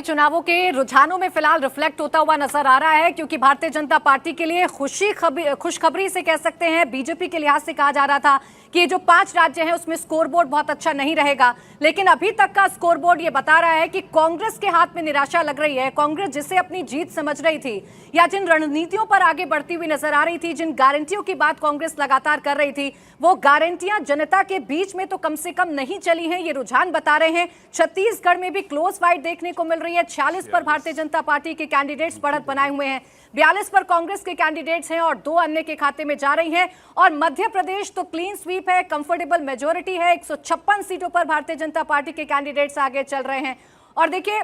चुनावों के रुझानों में फिलहाल रिफ्लेक्ट होता हुआ नजर आ रहा है, क्योंकि भारतीय जनता पार्टी के लिए खुशखबरी से कह सकते हैं। बीजेपी के लिहाज से कहा जा रहा था कि ये जो 5 राज्य हैं उसमें स्कोरबोर्ड बहुत अच्छा नहीं रहेगा, लेकिन अभी तक का स्कोरबोर्ड ये बता रहा है कि कांग्रेस के हाथ में निराशा लग रही है। कांग्रेस जिसे अपनी जीत समझ रही थी या जिन रणनीतियों पर आगे बढ़ती हुई नजर आ रही थी, जिन गारंटियों की बात कांग्रेस लगातार कर रही थी, वो गारंटियां जनता के बीच में तो कम से कम नहीं चली हैं, ये रुझान बता रहे हैं। छत्तीसगढ़ में भी क्लोज फाइट देखने को मिल रही है। 46 पर भारतीय जनता पार्टी के कैंडिडेट्स बढ़त बनाए हुए हैं, 42 पर कांग्रेस के कैंडिडेट्स हैं और 2 अन्य के खाते में जा रही हैं। और मध्य प्रदेश तो क्लीन स्वीप है, कंफर्टेबल मेजोरिटी है। 156 सीटों पर भारतीय जनता पार्टी के कैंडिडेट्स आगे चल रहे हैं। और देखिए,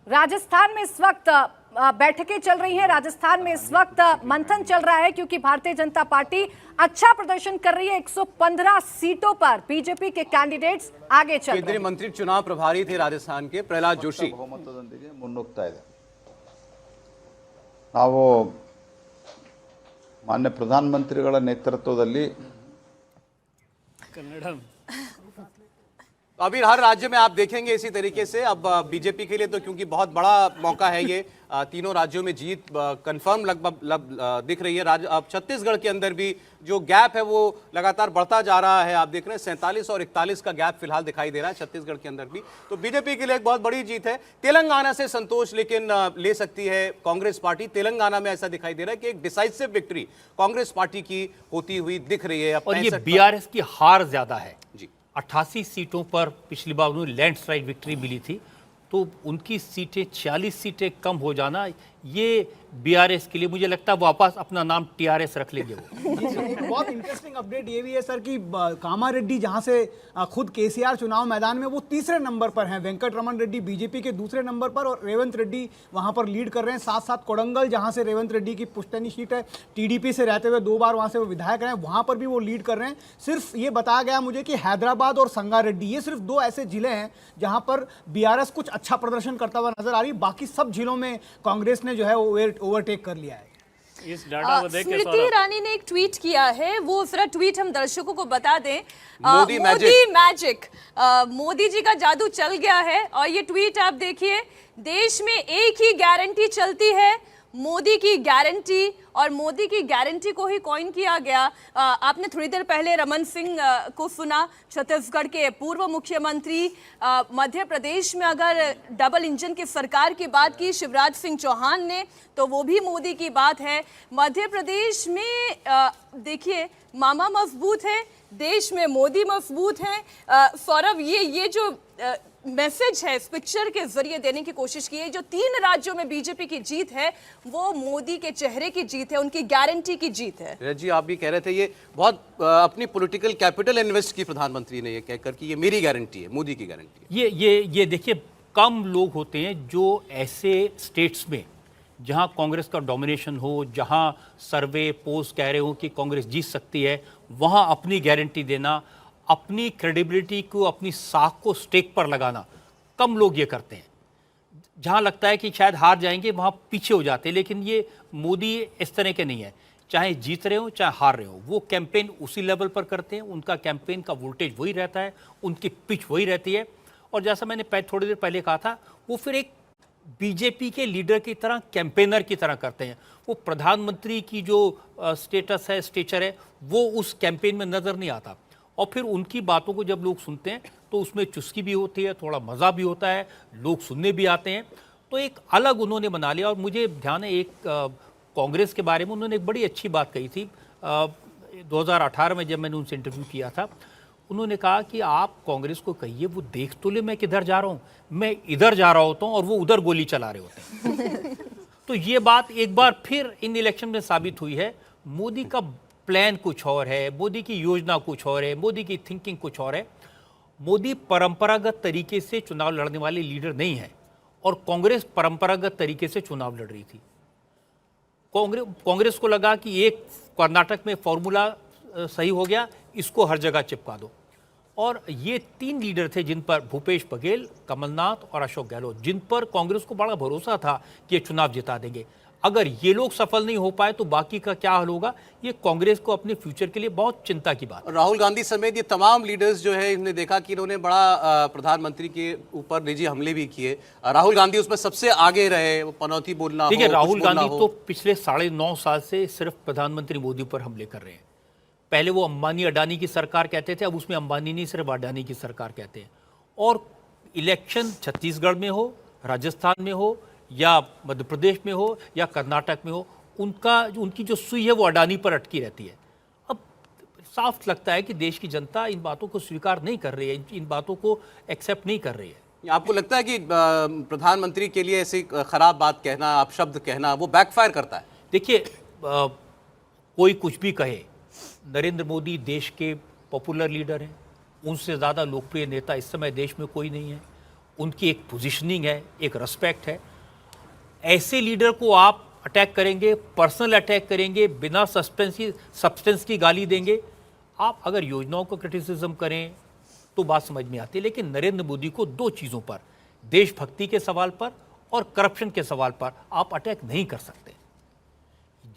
राजस्थान में इस वक्त बैठकें चल रही हैं, राजस्थान में इस वक्त मंथन चल रहा है, क्योंकि भारतीय जनता पार्टी अच्छा प्रदर्शन कर रही है। 115 सीटों पर बीजेपी के कैंडिडेट्स आगे चल रहे हैं। केंद्रीय मंत्री चुनाव प्रभारी थे राजस्थान के प्रहलाद जोशी। ಬಹುಮತದೊಂದಿಗೆ ಮುನ್ನುಗ್ತಾ ಇದೆ। ನಾವು ಮಾನ್ಯ ಪ್ರಧಾನಮಂತ್ರಿಗಳ ನೇತೃತ್ವದಲ್ಲಿ अभी हर राज्य में आप देखेंगे इसी तरीके से। अब बीजेपी के लिए तो क्योंकि बहुत बड़ा मौका है ये, तीनों राज्यों में जीत कंफर्म लगभग दिख रही है। अब छत्तीसगढ़ के अंदर भी जो गैप है वो लगातार बढ़ता जा रहा है। आप देख रहे हैं 47 और 41 का गैप फिलहाल दिखाई दे रहा है छत्तीसगढ़ के अंदर भी। तो बीजेपी के लिए एक बहुत बड़ी जीत है। तेलंगाना से संतोष लेकिन ले सकती है कांग्रेस पार्टी। तेलंगाना में ऐसा दिखाई दे रहा है कि एक डिसाइसिव विक्ट्री कांग्रेस पार्टी की होती हुई दिख रही है। और ये बीआरएस की हार ज्यादा है जी। 88 सीटों पर पिछली बार उन्हें लैंडस्लाइड विक्ट्री मिली थी, तो उनकी सीटें 46 सीटें कम हो जाना, ये बीआरएस के लिए मुझे लगता है वापस अपना नाम टीआरएस रख लेंगे वो। एक बहुत इंटरेस्टिंग अपडेट ये भी है सर कि कामारेड्डी जहां से खुद केसीआर चुनाव मैदान में वो तीसरे नंबर पर हैं, वेंकट रमन रेड्डी बीजेपी के दूसरे नंबर पर और रेवंत रेड्डी वहां पर लीड कर रहे हैं। साथ साथ कोडंगल जहां से रेवंत रेड्डी की पुश्तैनी सीट है, टीडीपी से रहते हुए 2 बार वहां से वो विधायक रहे हैं, वहां पर भी वो लीड कर रहे हैं। सिर्फ ये बताया गया मुझे कि हैदराबाद और संगारेड्डी ये सिर्फ 2 ऐसे जिले हैं जहां पर बीआरएस कुछ अच्छा प्रदर्शन करता हुआ नजर आ रही है। बाकी सब जिलों में कांग्रेस ने जो है ओवरटेक कर लिया है। इस डाटा को देख के स्मृति ईरानी ने एक ट्वीट किया है, वो जरा ट्वीट हम दर्शकों को बता दें। मोदी मैजिक, मोदी जी का जादू चल गया है। और ये ट्वीट आप देखिए, देश में एक ही गारंटी चलती है, मोदी की गारंटी, और मोदी की गारंटी को ही कॉइन किया गया। आपने थोड़ी देर पहले रमन सिंह को सुना, छत्तीसगढ़ के पूर्व मुख्यमंत्री। मध्य प्रदेश में अगर डबल इंजन की सरकार की बात की शिवराज सिंह चौहान ने, तो वो भी मोदी की बात है। मध्य प्रदेश में देखिए, मामा मजबूत है, देश में मोदी मजबूत है। सौरभ, ये जो मैसेज है इस पिक्चर के जरिए देने की कोशिश की है, जो 3 राज्यों में बीजेपी की जीत है वो मोदी के चेहरे की जीत है, उनकी गारंटी की जीत है। जी, आप भी कह रहे थे ये बहुत अपनी पॉलिटिकल कैपिटल इन्वेस्ट की प्रधानमंत्री ने ये कहकर कि ये मेरी गारंटी है, मोदी की गारंटी है। ये देखिए, कम लोग होते हैं जो ऐसे स्टेट्स में जहां कांग्रेस का डोमिनेशन हो, जहां सर्वे पोल्स कह रहे हो कि कांग्रेस जीत सकती है, वहां अपनी गारंटी देना, अपनी क्रेडिबिलिटी को, अपनी साख को स्टेक पर लगाना, कम लोग ये करते हैं। जहां लगता है कि शायद हार जाएंगे वहां पीछे हो जाते हैं। लेकिन ये मोदी इस तरह के नहीं है, चाहे जीत रहे हो चाहे हार रहे हो, वो कैंपेन उसी लेवल पर करते हैं। उनका कैंपेन का वोल्टेज वही रहता है, उनकी पिच वही रहती है। और जैसा मैंने थोड़ी देर पहले कहा था, वो फिर एक बीजेपी के लीडर की तरह, कैंपेनर की तरह करते हैं। वो प्रधानमंत्री की जो स्टेटस है, स्टेचर है, वो उस कैंपेन में नजर नहीं आता। और फिर उनकी बातों को जब लोग सुनते हैं तो उसमें चुस्की भी होती है, थोड़ा मज़ा भी होता है, लोग सुनने भी आते हैं। तो एक अलग उन्होंने बना लिया। और मुझे ध्यान है, एक कांग्रेस के बारे में उन्होंने एक बड़ी अच्छी बात कही थी 2018 में, जब मैंने उनसे इंटरव्यू किया था। उन्होंने कहा कि आप कांग्रेस को कहिए वो देख तो ले मैं किधर जा रहा हूँ, मैं इधर जा रहा होता हूँ और वो उधर गोली चला रहे होते हैं। तो ये बात एक बार फिर इन इलेक्शन में साबित हुई है। मोदी का प्लान कुछ और है, मोदी की योजना कुछ और है, मोदी की थिंकिंग कुछ और है। मोदी परंपरागत तरीके से चुनाव लड़ने वाले लीडर नहीं है, और कांग्रेस परंपरागत तरीके से चुनाव लड़ रही थी। कांग्रेस को लगा कि एक कर्नाटक में फॉर्मूला सही हो गया, इसको हर जगह चिपका दो। और ये 3 लीडर थे जिन पर, भूपेश बघेल, कमलनाथ और अशोक गहलोत, जिन पर कांग्रेस को बड़ा भरोसा था कि ये चुनाव जिता देंगे। अगर ये लोग सफल नहीं हो पाए तो बाकी का क्या हाल होगा, ये कांग्रेस को अपने फ्यूचर के लिए बहुत चिंता की बात है। राहुल गांधी समेत ये तमाम लीडर्स जो है, इन्होंने देखा कि इन्होंने बड़ा प्रधानमंत्री के ऊपर निजी हमले भी किए। राहुल गांधी उसमें सबसे आगे रहे, वो पनौती बोलना, देखिए, हो, राहुल कुछ बोलना गांधी हो। तो पिछले 9.5 साल से सिर्फ प्रधानमंत्री मोदी पर हमले कर रहे हैं। पहले वो अंबानी अडानी की सरकार कहते थे, अब उसमें अंबानी नहीं सिर्फ अडानी की सरकार कहते हैं। और इलेक्शन छत्तीसगढ़ में हो, राजस्थान में हो, या मध्य प्रदेश में हो, या कर्नाटक में हो, उनकी जो सुई है वो अडानी पर अटकी रहती है। अब साफ लगता है कि देश की जनता इन बातों को स्वीकार नहीं कर रही है, इन बातों को एक्सेप्ट नहीं कर रही है। आपको लगता है कि प्रधानमंत्री के लिए ऐसी खराब बात कहना, अपशब्द कहना, वो बैकफायर करता है? देखिए, कोई कुछ भी कहे, नरेंद्र मोदी देश के पॉपुलर लीडर हैं, उनसे ज़्यादा लोकप्रिय नेता इस समय देश में कोई नहीं है। उनकी एक पोजीशनिंग है, एक रिस्पेक्ट है। ऐसे लीडर को आप अटैक करेंगे, पर्सनल अटैक करेंगे, बिना सब्सटेंस की गाली देंगे। आप अगर योजनाओं को क्रिटिसिज्म करें तो बात समझ में आती है, लेकिन नरेंद्र मोदी को दो चीज़ों पर, देशभक्ति के सवाल पर और करप्शन के सवाल पर आप अटैक नहीं कर सकते।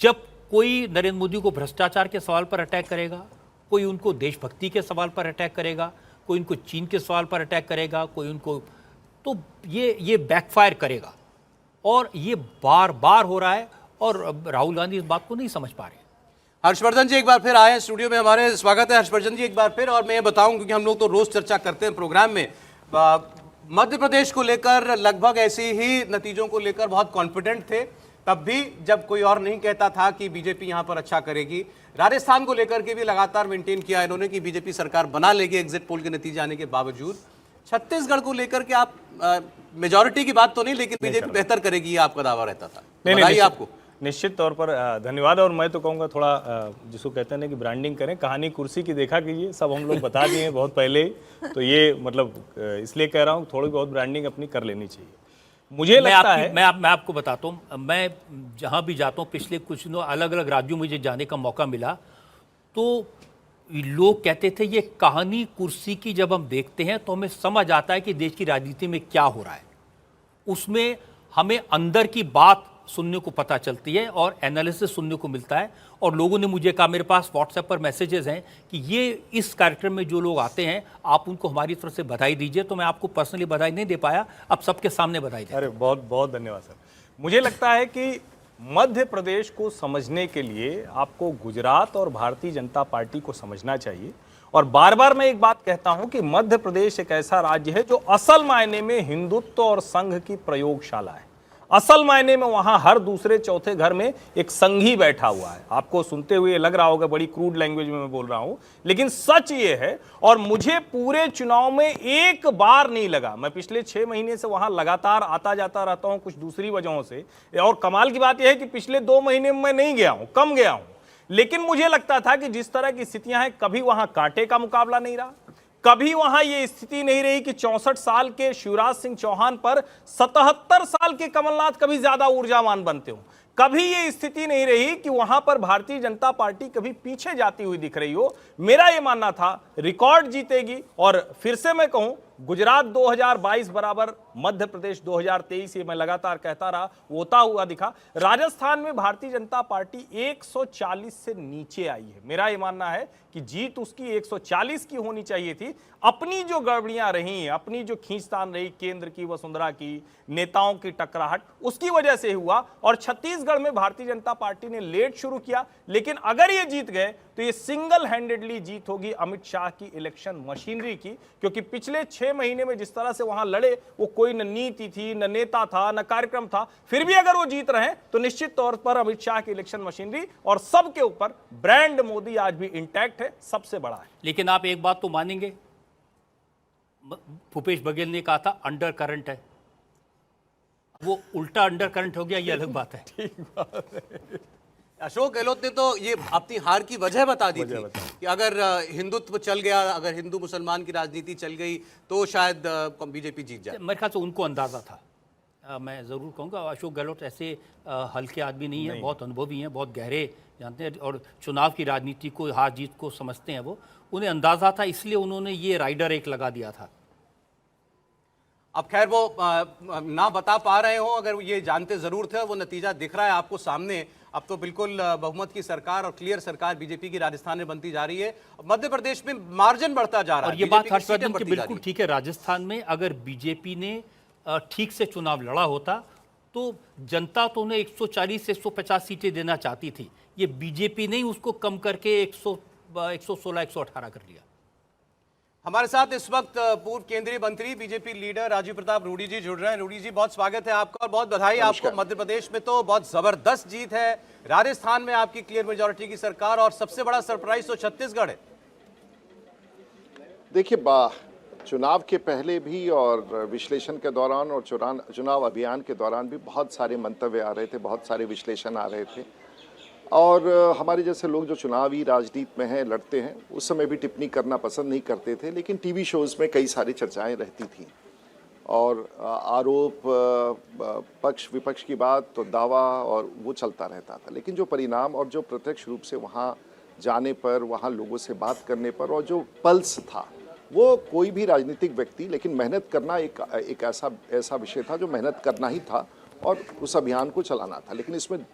जब कोई नरेंद्र मोदी को भ्रष्टाचार के सवाल पर अटैक करेगा, कोई उनको देशभक्ति के सवाल पर अटैक करेगा, कोई उनको चीन के सवाल पर अटैक करेगा, कोई उनको, तो ये बैकफायर करेगा। और ये बार बार हो रहा है और राहुल गांधी इस बात को नहीं समझ पा रहे। हर्षवर्धन जी एक बार फिर आए हैं स्टूडियो में हमारे, स्वागत है हर्षवर्धन जी एक बार फिर। और मैं ये बताऊं, क्योंकि हम लोग तो रोज चर्चा करते हैं प्रोग्राम में, मध्य प्रदेश को लेकर लगभग ऐसे ही नतीजों को लेकर बहुत कॉन्फिडेंट थे, तब भी जब कोई और नहीं कहता था कि बीजेपी यहां पर अच्छा करेगी। राजस्थान को लेकर के भी लगातार मेंटेन किया इन्होंने कि बीजेपी सरकार बना लेगी एग्जिट पोल के नतीजे आने के बावजूद। छत्तीसगढ़ को लेकर के आप मेजॉरिटी की बात तो नहीं, लेकिन बीजेपी बेहतर करेगी, ये आपका दावा रहता था। नहीं, आपको निश्चित तौर पर धन्यवाद। और मैं तो कहूँगा थोड़ा जिसको कहते हैं ना कि ब्रांडिंग करें, कहानी कुर्सी की देखा कीजिए, सब हम लोग बता दिए हैं बहुत पहले ही। तो ये मतलब इसलिए कह रहा हूँ थोड़ी बहुत ब्रांडिंग अपनी कर लेनी चाहिए। मुझे लगता है मैं आपको बताता हूँ, मैं जहाँ भी जाता हूँ, पिछले कुछ दिनों अलग अलग राज्यों में मुझे जाने का मौका मिला, तो लोग कहते थे ये कहानी कुर्सी की जब हम देखते हैं तो हमें समझ आता है कि देश की राजनीति में क्या हो रहा है। उसमें हमें अंदर की बात सुनने को पता चलती है और एनालिसिस सुनने को मिलता है। और लोगों ने मुझे कहा, मेरे पास व्हाट्सएप पर मैसेजेस हैं कि ये इस कार्यक्रम में जो लोग आते हैं आप उनको हमारी तरफ से बधाई दीजिए। तो मैं आपको पर्सनली बधाई नहीं दे पाया, अब सबके सामने बधाई दे। अरे बहुत बहुत धन्यवाद सर। मुझे लगता है कि मध्य प्रदेश को समझने के लिए आपको गुजरात और भारतीय जनता पार्टी को समझना चाहिए। और बार बार मैं एक बात कहता हूं कि मध्य प्रदेश एक ऐसा राज्य है जो असल मायने में हिंदुत्व और संघ की प्रयोगशाला है। असल मायने में वहां हर दूसरे चौथे घर में एक संघी बैठा हुआ है। आपको सुनते हुए लग रहा होगा बड़ी क्रूड लैंग्वेज में मैं बोल रहा हूं, लेकिन सच ये है। और मुझे पूरे चुनाव में एक बार नहीं लगा, मैं पिछले 6 महीने से वहां लगातार आता जाता रहता हूं कुछ दूसरी वजहों से। और कमाल की बात यह है कि पिछले 2 महीने में मैं नहीं गया हूं, कम गया हूं, लेकिन मुझे लगता था कि जिस तरह की स्थितियां हैं, कभी वहां कांटे का मुकाबला नहीं रहा, कभी वहां यह स्थिति नहीं रही कि 64 साल के शिवराज सिंह चौहान पर 77 साल के कमलनाथ कभी ज्यादा ऊर्जावान बनते हो। कभी ये स्थिति नहीं रही कि वहां पर भारतीय जनता पार्टी कभी पीछे जाती हुई दिख रही हो। मेरा ये मानना था रिकॉर्ड जीतेगी। और फिर से मैं कहूं, गुजरात 2022 बराबर मध्य प्रदेश 2023, ये मैं लगातार कहता रहा, वो होता हुआ दिखा। राजस्थान में भारतीय जनता पार्टी 140 से नीचे आई है। मेरा ये मानना है कि जीत उसकी 140 की होनी चाहिए थी। अपनी जो गड़बड़ियां रही, अपनी जो खींचतान रही केंद्र की, वसुंधरा की, नेताओं की टकराहट, उसकी वजह से हुआ। और छत्तीसगढ़ में भारतीय जनता पार्टी ने लेट शुरू किया, लेकिन अगर ये जीत गए तो ये सिंगल हैंडेडली जीत होगी अमित शाह की इलेक्शन मशीनरी की। क्योंकि पिछले 6 महीने में जिस तरह से वहां लड़े, वो कोई न नीति थी, न नेता था, न कार्यक्रम था, फिर भी अगर वो जीत रहे हैं तो निश्चित तौर पर अमित शाह की इलेक्शन मशीनरी और सबके ऊपर ब्रांड मोदी आज भी इंटैक्ट है, सबसे बड़ा है। लेकिन आप एक बात तो मानेंगे, भूपेश बघेल ने कहा था अंडर करंट है, वो उल्टा अंडर करंट हो गया, ये अलग बात है। ठीक बात है। अशोक गहलोत ने तो ये अपनी हार की वजह बता दी थी कि अगर हिंदुत्व चल गया, अगर हिंदू मुसलमान की राजनीति चल गई तो शायद बीजेपी जीत जाए। मेरे ख्याल से उनको अंदाजा था। मैं ज़रूर कहूँगा अशोक गहलोत ऐसे हल्के आदमी नहीं है, बहुत अनुभवी हैं, बहुत गहरे जानते हैं और चुनाव की राजनीति को, हार जीत को समझते हैं। वो उन्हें अंदाज़ा था, इसलिए उन्होंने ये राइडर एक लगा दिया था। अब खैर वो ना बता पा रहे हो, अगर ये जानते जरूर थे, वो नतीजा दिख रहा है आपको सामने। अब तो बिल्कुल बहुमत की सरकार और क्लियर सरकार बीजेपी की राजस्थान में बनती जा रही है। मध्य प्रदेश में मार्जिन बढ़ता जा रहा है और ये बीजेपी बात की हर्षवर्धन सीटें की बढ़ती जा बिल्कुल रही ठीक है। राजस्थान में अगर बीजेपी ने ठीक से चुनाव लड़ा होता तो जनता तो उन्हें 140 से 150 सीटें देना चाहती थी। ये बीजेपी ने उसको कम करके 116 118 कर लिया। हमारे साथ इस वक्त पूर्व केंद्रीय मंत्री बीजेपी लीडर राजीव प्रताप रूडी जी जुड़ रहे हैं। रूडी जी, बहुत स्वागत है आपका और बहुत बधाई आपको। मध्य प्रदेश में तो बहुत जबरदस्त जीत है, राजस्थान में आपकी क्लियर मेजॉरिटी की सरकार, और सबसे बड़ा सरप्राइज तो छत्तीसगढ़ है। देखिए, चुनाव के पहले भी और विश्लेषण के दौरान और चुनाव अभियान के दौरान भी बहुत सारे मंतव्य आ रहे थे, बहुत सारे विश्लेषण आ रहे थे। और हमारे जैसे लोग जो चुनावी राजनीति में हैं, लड़ते हैं, उस समय भी टिप्पणी करना पसंद नहीं करते थे, लेकिन टीवी शोज़ में कई सारी चर्चाएं रहती थीं और आरोप, पक्ष विपक्ष की बात, तो दावा, और वो चलता रहता था। लेकिन जो परिणाम और जो प्रत्यक्ष रूप से वहाँ जाने पर, वहाँ लोगों से बात करने पर, और जो पल्स था, वो कोई भी राजनीतिक व्यक्ति, लेकिन मेहनत करना एक ऐसा विषय था जो मेहनत करना ही था और उस अभियान को चलाना था। लेकिन इसमें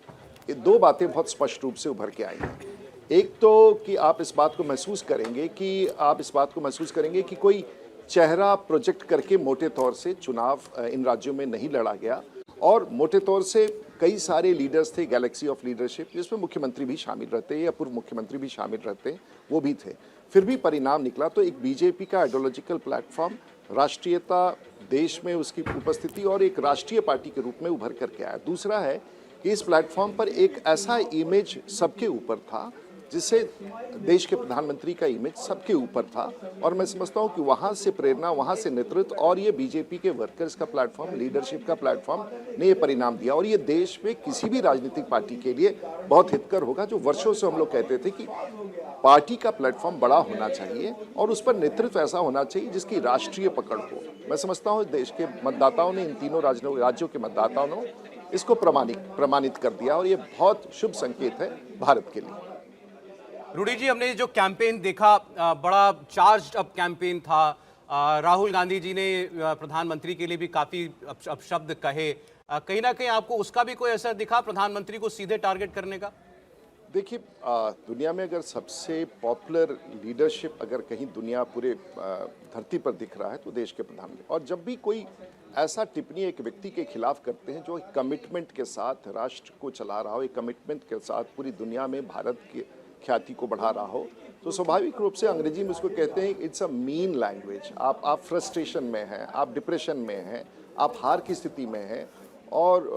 दो बातें बहुत स्पष्ट रूप से उभर के आई हैं। एक तो कि आप इस बात को महसूस करेंगे कि कोई चेहरा प्रोजेक्ट करके मोटे तौर से चुनाव इन राज्यों में नहीं लड़ा गया, और मोटे तौर से कई सारे लीडर्स थे, गैलेक्सी ऑफ लीडरशिप, जिसमें मुख्यमंत्री भी शामिल रहते या पूर्व मुख्यमंत्री भी शामिल रहते, वो भी थे। फिर भी परिणाम निकला तो एक बीजेपी का आइडियोलॉजिकल प्लेटफॉर्म, राष्ट्रीयता, देश में उसकी उपस्थिति और एक राष्ट्रीय पार्टी के रूप में उभर करके आया। दूसरा है कि इस प्लेटफॉर्म पर एक ऐसा इमेज सबके ऊपर था, जिससे देश के प्रधानमंत्री का इमेज सबके ऊपर था, और मैं समझता हूं कि वहां से प्रेरणा, वहां से नेतृत्व और ये बीजेपी के वर्कर्स का प्लेटफॉर्म, लीडरशिप का प्लेटफॉर्म ने ये परिणाम दिया। और ये देश में किसी भी राजनीतिक पार्टी के लिए बहुत हितकर होगा। जो वर्षों से हम लोग कहते थे कि पार्टी का प्लेटफॉर्म बड़ा होना चाहिए और उस पर नेतृत्व ऐसा होना चाहिए जिसकी राष्ट्रीय पकड़ हो। मैं समझता हूँ देश के मतदाताओं ने, इन तीनों राज्यों के मतदाताओं ने इसको प्रमाणित कर दिया, और ये बहुत शुभ संकेत है भारत के लिए। रूडी जी, हमने जो कैंपेन देखा, बड़ा चार्ज्ड अप कैंपेन था। राहुल गांधी जी ने प्रधानमंत्री के लिए भी काफी अपशब्द कहे। कहीं ना कहीं आपको उसका भी कोई असर दिखा, प्रधानमंत्री को सीधे टारगेट करने का? देखिए, दुनिया में अगर सबसे पॉपुलर लीडरशिप अगर कहीं दुनिया पूरे धरती पर दिख रहा है तो देश के प्रधानमंत्री। और जब भी कोई ऐसा टिप्पणी एक व्यक्ति के खिलाफ करते हैं जो कमिटमेंट के साथ राष्ट्र को चला रहा हो, एक कमिटमेंट के साथ पूरी दुनिया में भारत की ख्याति को बढ़ा रहा हो, तो स्वाभाविक रूप से अंग्रेजी में उसको कहते हैं इट्स अ मीन लैंग्वेज। आप फ्रस्ट्रेशन में हैं, आप डिप्रेशन में हैं, आप हार की स्थिति में हैं, और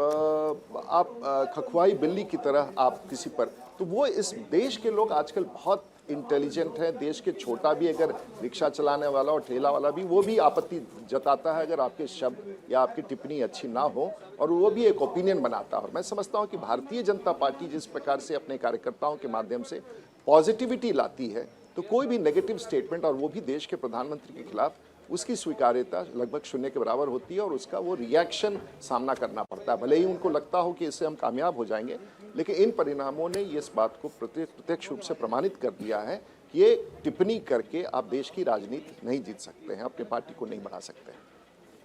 आप खखवाई बिल्ली की तरह आप किसी पर, तो वो इस देश के लोग आजकल बहुत इंटेलिजेंट हैं। देश के छोटा भी अगर रिक्शा चलाने वाला और ठेला वाला भी, वो भी आपत्ति जताता है अगर आपके शब्द या आपकी टिप्पणी अच्छी ना हो, और वो भी एक ओपिनियन बनाता है। और मैं समझता हूँ कि भारतीय जनता पार्टी जिस प्रकार से अपने कार्यकर्ताओं के माध्यम से पॉजिटिविटी लाती है, तो कोई भी नेगेटिव स्टेटमेंट, और वो भी देश के प्रधानमंत्री के खिलाफ, उसकी स्वीकार्यता लगभग शून्य के बराबर होती है, और उसका वो रिएक्शन सामना करना पड़ता है। भले ही उनको लगता हो कि इससे हम कामयाब हो जाएंगे, लेकिन इन परिणामों ने इस बात को प्रत्यक्ष रूप से प्रमाणित कर दिया है कि ये टिप्पणी करके आप देश की राजनीति नहीं जीत सकते हैं, अपनी पार्टी को नहीं बढ़ा सकते हैं।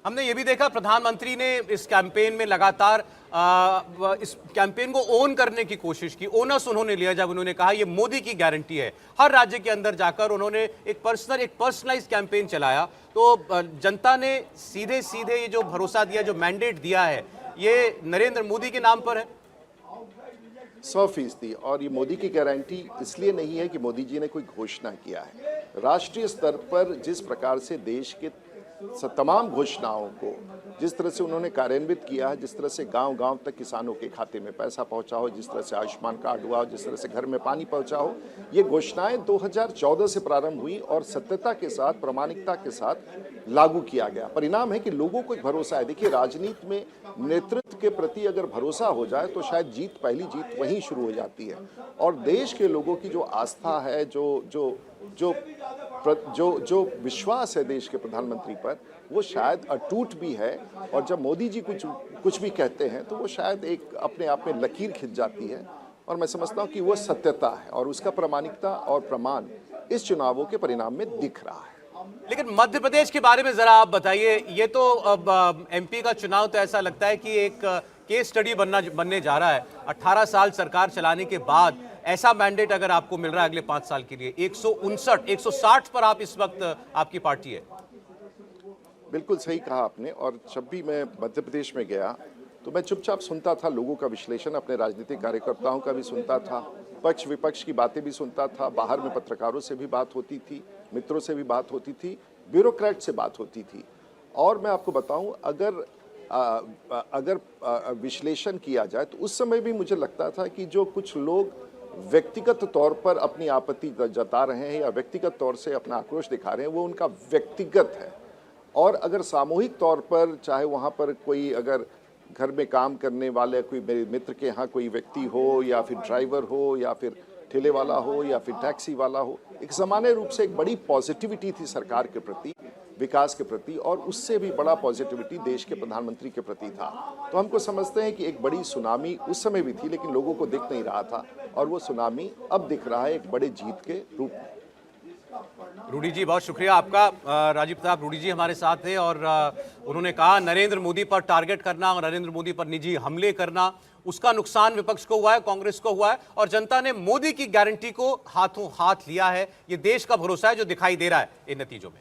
हमने ये भी देखा, प्रधानमंत्री ने इस कैंपेन में लगातार इस कैंपेन को ओन करने की कोशिश की। ओनस उन्होंने लिया जब उन्होंने कहा ये मोदी की गारंटी है। हर राज्य के अंदर जाकर उन्होंने एक पर्सनलाइज कैंपेन चलाया, तो जनता ने सीधे सीधे ये जो भरोसा दिया, जो मैंडेट दिया है, ये नरेंद्र मोदी के नाम पर है 100%। और ये मोदी की गारंटी इसलिए नहीं है कि मोदी जी ने कोई घोषणा किया है। राष्ट्रीय स्तर पर जिस प्रकार से देश के तमाम घोषणाओं को जिस तरह से उन्होंने कार्यान्वित किया है, जिस तरह से गांव-गांव तक किसानों के खाते में पैसा पहुंचा हो, जिस तरह से आयुष्मान कार्ड हुआ, जिस तरह से घर में पानी पहुंचा हो, ये घोषणाएं 2014 से प्रारंभ हुई और सत्यता के साथ, प्रामाणिकता के साथ लागू किया गया। परिणाम है कि लोगों को एक भरोसा है। देखिए, राजनीति में नेतृत्व के प्रति अगर भरोसा हो जाए तो शायद पहली जीत वहीं शुरू हो जाती है। और देश के लोगों की जो आस्था है, जो विश्वास है देश के प्रधानमंत्री पर, वो शायद अटूट भी है। और जब मोदी जी कुछ भी कहते हैं तो वो शायद एक अपने आप में लकीर खिंच जाती है। और मैं समझता हूँ कि वो सत्यता है, और उसका प्रामाणिकता और प्रमाण इस चुनावों के परिणाम में दिख रहा है। लेकिन मध्य प्रदेश के बारे में जरा आप बताइए। ये तो अब एमपी का चुनाव तो ऐसा लगता है कि एक केस स्टडी बनने जा रहा है। 18 साल सरकार चलाने के बाद ऐसा मैंडेट अगर आपको मिल रहा है अगले 5 साल के लिए, 160 पर आप इस वक्त आपकी पार्टी है। बिल्कुल सही कहा आपने। और जब भी मैं मध्य प्रदेश में गया तो मैं चुपचाप सुनता था, लोगों का विश्लेषण, अपने राजनीतिक कार्यकर्ताओं का भी सुनता था, पक्ष विपक्ष की बातें भी सुनता था, बाहर में पत्रकारों से भी बात होती थी, मित्रों से भी बात होती थी, ब्यूरोक्रेट से बात होती थी। और मैं आपको बताऊं, अगर विश्लेषण किया जाए तो उस समय भी मुझे लगता था कि जो कुछ लोग व्यक्तिगत तौर पर अपनी आपत्ति जता रहे हैं या व्यक्तिगत तौर से अपना आक्रोश दिखा रहे हैं, वो उनका व्यक्तिगत है। और अगर सामूहिक तौर पर, चाहे वहाँ पर कोई अगर घर में काम करने वाले कोई मेरे मित्र के यहाँ कोई व्यक्ति हो, या फिर ड्राइवर हो, या फिर ठेले वाला हो, या फिर टैक्सी वाला हो, एक सामान्य रूप से एक बड़ी पॉजिटिविटी थी सरकार के प्रति, विकास के प्रति, और उससे भी बड़ा पॉजिटिविटी देश के प्रधानमंत्री के प्रति था। तो हमको समझते हैं कि एक बड़ी सुनामी उस समय भी थी, लेकिन लोगों को दिख नहीं रहा था, और वो सुनामी अब दिख रहा है एक बड़े जीत के रूप में। रूडी जी, बहुत शुक्रिया आपका। राजीव प्रताप रूडी जी हमारे साथ थे और उन्होंने कहा नरेंद्र मोदी पर टारगेट करना और नरेंद्र मोदी पर निजी हमले करना, उसका नुकसान विपक्ष को हुआ है, कांग्रेस को हुआ है, और जनता ने मोदी की गारंटी को हाथों हाथ लिया है। ये देश का भरोसा है जो दिखाई दे रहा है इन नतीजों में।